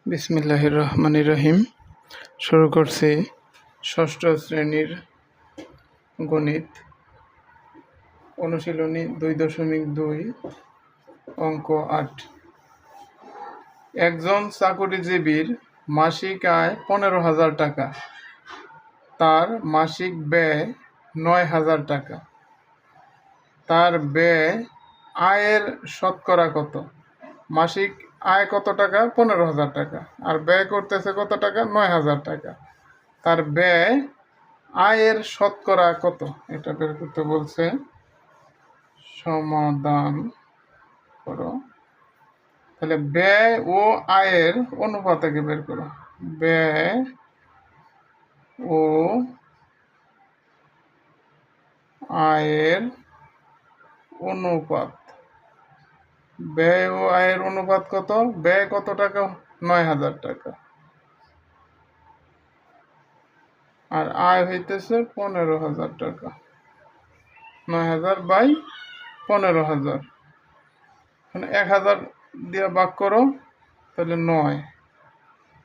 বিসমিল্লাহির রহমানির রহিম। শুরু করছি ষষ্ঠ শ্রেণীর গণিত অনুশীলনী 2.2 অঙ্ক 8। একজন চাকুরিজীবীর মাসিক আয় 15,000 টাকা, তার মাসিক ব্যয় 9,000 টাকা। তার ব্যয় আয়ের শতকরা কত? মাসিক আয় কত টাকা? 15,000 টাকা। আর ব্যয় করতেছে কত টাকা? 9,000 টাকা। তার ব্যয় আয়ের শতকরা কত? এটা বের করতে বলছে। সমাধান করো। তাহলে ব্যয় ও আয়ের অনুপাতকে বের করো। ব্যয় ও আয়ের অনুপাত। ব্যয় ও আয়ের অনুপাত কত? ব্যয় কত টাকা? 9,000 টাকা। আর আয় হইতেছে 15,000 টাকা। 9,000 বাই 15,000। 1,000 দিয়ে ভাগ করো, তাহলে 9।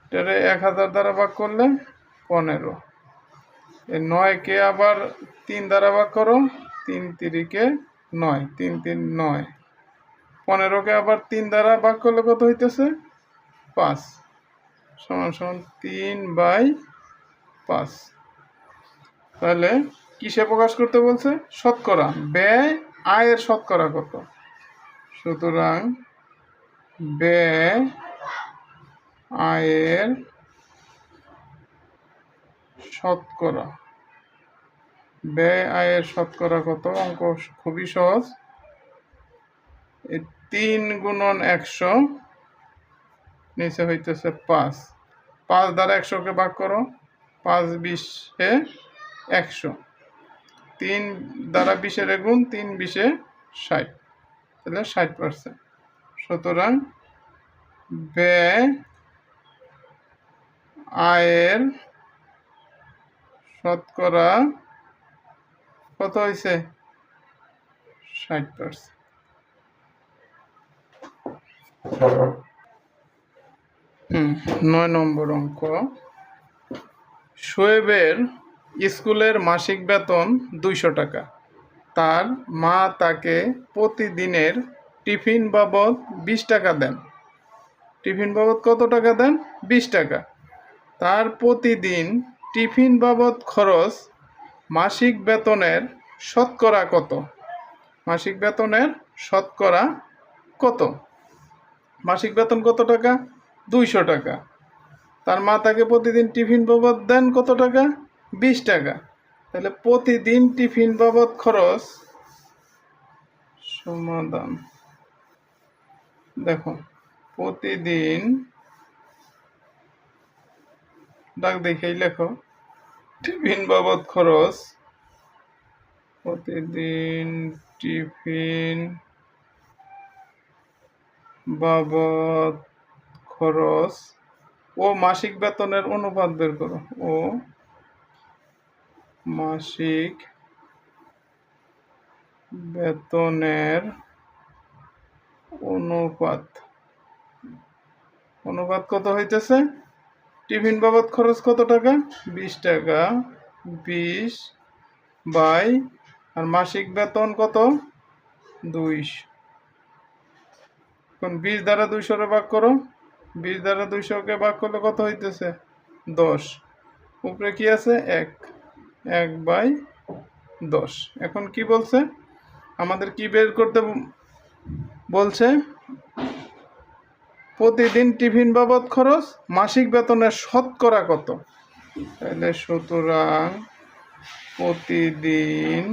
এটারে 1,000 দ্বারা ভাগ করলে 15। এই 9কে আবার 3 দ্বারা ভাগ করো, 3 3-কে 9, 3 3 9। 15কে আবার 3 দ্বারা ভাগ করলে কত হইতেছে? 5 সমান সমান 3/5। তাহলে কিসে প্রকাশ করতে বলছে? শতকরা। ব্যয় আয়ের শতকরা কত? সুতরাং ব্যয় আয়ের শতকরা। ব্যয় আয়ের শতকরা কত? অঙ্ক খুবই সহজ। 3 গুণন 100, নিচে হইতেছে 5। 5 দ্বারা 100কে ভাগ করো, 5 20-এ 100। 3 দ্বারা 20-এর গুণ, 3 20-এ 60, তাহলে 60%। সুতরাং ব্যয় আয়ের শতকরা কত হয়েছে? 60%। 9 নম্বর অঙ্ক। শোয়েবের স্কুলের মাসিক বেতন 200 টাকা। তার মা তাকে প্রতিদিনের টিফিন বাবদ 20 টাকা দেন। টিফিন বাবদ কত টাকা দেন? 20 টাকা। তার প্রতিদিন টিফিন বাবদ খরচ মাসিক বেতনের শতকরা কত? মাসিক বেতনের শতকরা কত? মাসিক বেতন কত টাকা? 200 টাকা। তার মা তাকে প্রতিদিন টিফিন বাবদ দেন কত টাকা? 20 টাকা। তাহলে প্রতিদিন টিফিন বাবদ খরচ। সমাধান দেখো, প্রতিদিন ডাক দেখেই লেখো। টিফিন বাবদ খরচ, প্রতিদিন টিফিন বাবদ খরচ ও মাসিক বেতনের অনুপাত বের করো। ও মাসিক বেতনের অনুপাত। অনুপাত কত হইতেছে? টিফিন বাবদ খরচ কত টাকা? 20 টাকা। 20 বাই, আর মাসিক বেতন কত? 200। এখন 20 দ্বারা 200-রে ভাগ করো। 20 দ্বারা 200-কে ভাগ করলে কত হইতেছে? 10। উপরে কি আছে? 1। 1/10। এখন কি বলছে? আমাদের কি বের করতে বলছে? প্রতিদিন টিফিন বাবদ খরচ মাসিক বেতনের শতকরা কত? তাহলে সুতরাং প্রতিদিন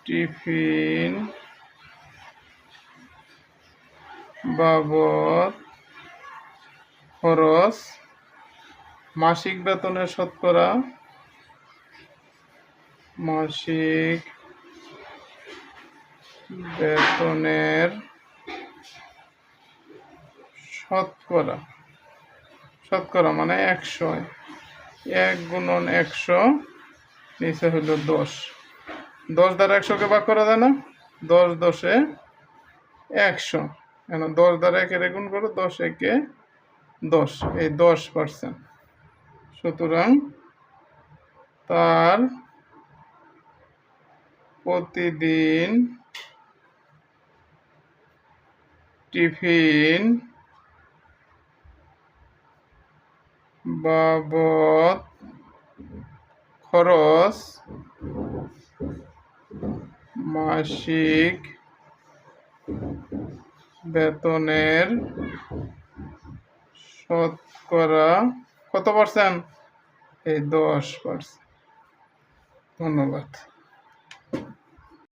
টিফিন বাবদ খরচ মাসিক বেতনের শতকরা। মাসিক বেতনের শতকরা। শতকরা মানে 100। 1 গুণন 100, নিচে হইল 10। 10 দ্বারা 100-কে ভাগ করা যায় না? 10 10-এ 100, কেন 10 দ্বারা 1 গুণ করো, 10 1-এ 10, এই 10%। সুতরাং তার প্রতিদিন টিফিন বাবদ খরচ মাসিক বেতনের শতকরা কত %? এই 10%। ধন্যবাদ।